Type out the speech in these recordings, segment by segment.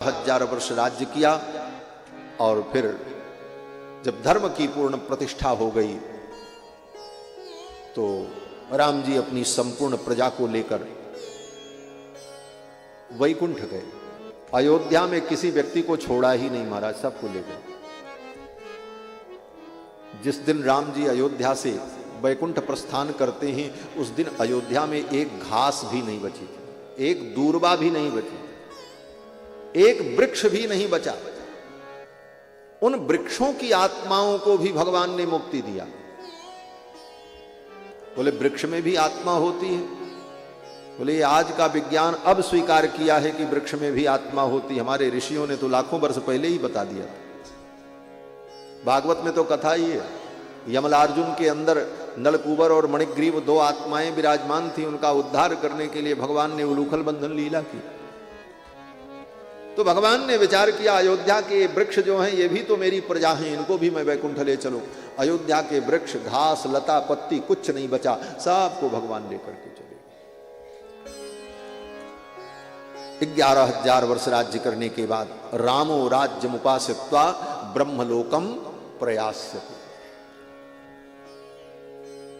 1000 वर्ष राज्य किया और फिर जब धर्म की पूर्ण प्रतिष्ठा हो गई तो राम जी अपनी संपूर्ण प्रजा को लेकर वैकुंठ गए। अयोध्या में किसी व्यक्ति को छोड़ा ही नहीं, महाराज सबको ले गए। जिस दिन राम जी अयोध्या से वैकुंठ प्रस्थान करते हैं उस दिन अयोध्या में एक घास भी नहीं बची थी, एक दूर्बा भी नहीं बची, एक वृक्ष भी नहीं बचा। उन वृक्षों की आत्माओं को भी भगवान ने मुक्ति दिया। बोले वृक्ष में भी आत्मा होती है? बोले आज का विज्ञान अब स्वीकार किया है कि वृक्ष में भी आत्मा होती। हमारे ऋषियों ने तो लाखों वर्ष पहले ही बता दिया था। भागवत में तो कथा ही है, यमलार्जुन के अंदर नलकूबर और मणिग्रीव 2 आत्माएं विराजमान थी। उनका उद्धार करने के लिए भगवान ने उलूखल बंधन लीला की। तो भगवान ने विचार किया अयोध्या के वृक्ष जो हैं ये भी तो मेरी प्रजा हैं, इनको भी मैं वैकुंठ ले चलूं। अयोध्या के वृक्ष, घास, लता, पत्ती कुछ नहीं बचा, सबको भगवान लेकर के चले। 11,000 वर्ष राज्य करने के बाद रामो राज्यम उपासित्वा ब्रह्मलोकम प्रयास्यति।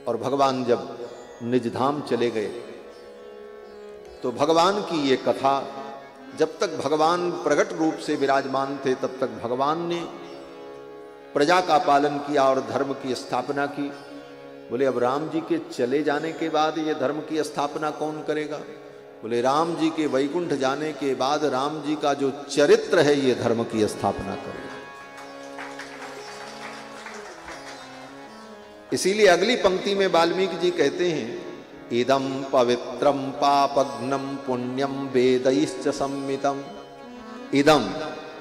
और भगवान जब निज धाम चले गए तो भगवान की ये कथा, जब तक भगवान प्रकट रूप से विराजमान थे तब तक भगवान ने प्रजा का पालन किया और धर्म की स्थापना की। बोले अब राम जी के चले जाने के बाद ये धर्म की स्थापना कौन करेगा? बोले राम जी के वैकुंठ जाने के बाद राम जी का जो चरित्र है ये धर्म की स्थापना करेगा। इसीलिए अगली पंक्ति में वाल्मीकि जी कहते हैं इदं पवित्रम पापघ्नम पुण्यम वेदैश्च सम्मितम। इदम,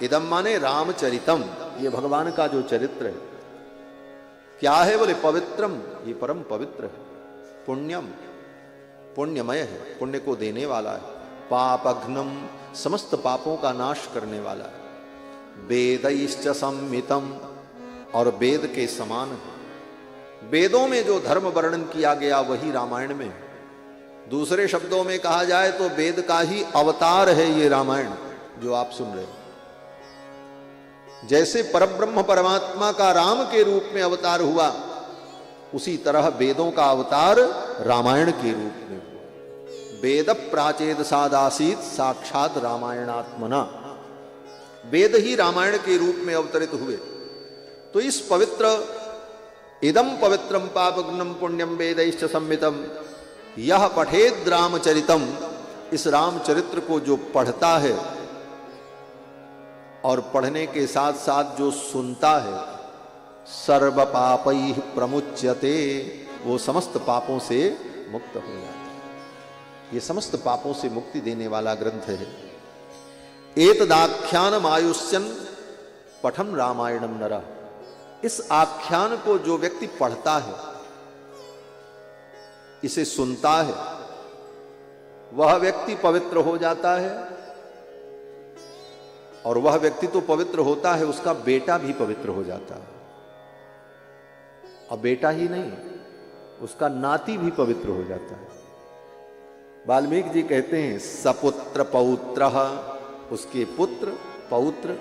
इदम माने रामचरितम, ये भगवान का जो चरित्र है। क्या है? बोले पवित्रम, ये परम पवित्र है। पुण्यम, पुण्यमय है, पुण्य को देने वाला है। पापघ्नम, समस्त पापों का नाश करने वाला है। वेदैश्च सम्मितम, और वेद के समान है। वेदों में जो धर्म वर्णन किया गया वही रामायण में है। दूसरे शब्दों में कहा जाए तो वेद का ही अवतार है ये रामायण जो आप सुन रहे हैं। जैसे परब्रह्म परमात्मा का राम के रूप में अवतार हुआ, उसी तरह वेदों का अवतार रामायण के रूप में हुआ। वेद प्राचेद सादासीत साक्षात रामायणात्मना। वेद ही रामायण के रूप में अवतरित हुए। तो इस पवित्र इदम पवित्रम पापघ्नम पुण्यम वेदैश्च सम्मितम यह पठेद रामचरितम। इस रामचरित्र को जो पढ़ता है और पढ़ने के साथ साथ जो सुनता है, सर्व पापैः प्रमुच्यते, वो समस्त पापों से मुक्त हो जाता है। ये समस्त पापों से मुक्ति देने वाला ग्रंथ है। एतदाख्यानम आयुष्यन पठम रामायणम नरः। इस आख्यान को जो व्यक्ति पढ़ता है, इसे सुनता है, वह व्यक्ति पवित्र हो जाता है। और वह व्यक्ति तो पवित्र होता है, उसका बेटा भी पवित्र हो जाता है। और बेटा ही नहीं, उसका नाती भी पवित्र हो जाता है। वाल्मीकि जी कहते हैं सपुत्र पौत्रः, उसके पुत्र पौत्र,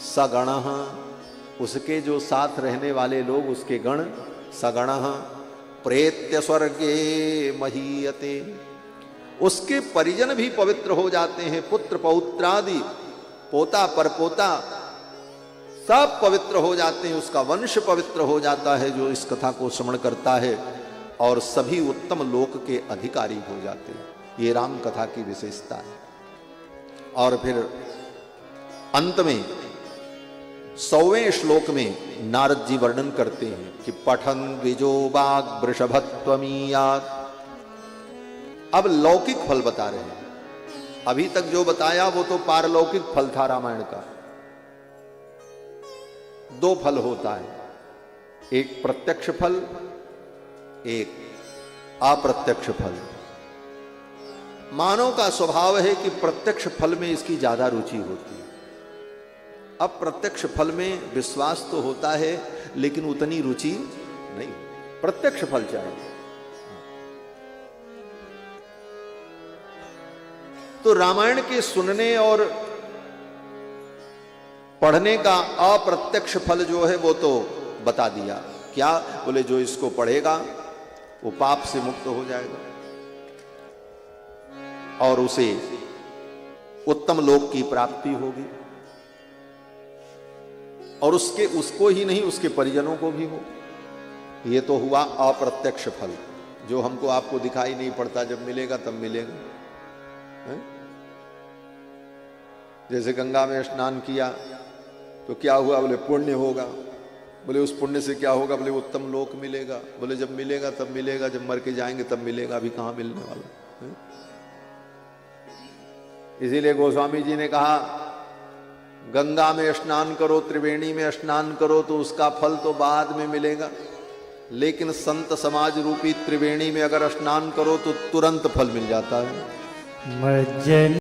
सगणः, उसके जो साथ रहने वाले लोग उसके गण, सगणः, प्रेत्य स्वर्गे महीयते, उसके परिजन भी पवित्र हो जाते हैं। पुत्र पौत्रादि, पोता परपोता, सब पवित्र हो जाते हैं। उसका वंश पवित्र हो जाता है जो इस कथा को श्रवण करता है, और सभी उत्तम लोक के अधिकारी हो जाते हैं। ये राम कथा की विशेषता है। और फिर अंत में 100वें श्लोक में नारद जी वर्णन करते हैं कि पठन द्विजो वाग वृषभत्वमीयात्। अब लौकिक फल बता रहे हैं। अभी तक जो बताया वो तो पारलौकिक फल था रामायण का। 2 फल होता है, एक प्रत्यक्ष फल, एक अप्रत्यक्ष फल। मानव का स्वभाव है कि प्रत्यक्ष फल में इसकी ज्यादा रुचि होती है। अप्रत्यक्ष फल में विश्वास तो होता है लेकिन उतनी रुचि नहीं। प्रत्यक्ष फल चाहिए। तो रामायण के सुनने और पढ़ने का अप्रत्यक्ष फल जो है वो तो बता दिया। क्या? बोले जो इसको पढ़ेगा वो पाप से मुक्त हो जाएगा और उसे उत्तम लोक की प्राप्ति होगी, और उसको ही नहीं उसके परिजनों को भी हो। ये तो हुआ अप्रत्यक्ष फल, जो हमको आपको दिखाई नहीं पड़ता, जब मिलेगा तब मिलेगा। है? जैसे गंगा में स्नान किया तो क्या हुआ? बोले पुण्य होगा। बोले उस पुण्य से क्या होगा? बोले उत्तम लोक मिलेगा। बोले जब मिलेगा तब मिलेगा, जब मर के जाएंगे तब मिलेगा, अभी कहां मिलने वाला है? इसीलिए गोस्वामी जी ने कहा गंगा में स्नान करो, त्रिवेणी में स्नान करो तो उसका फल तो बाद में मिलेगा, लेकिन संत समाज रूपी त्रिवेणी में अगर स्नान करो तो तुरंत फल मिल जाता है।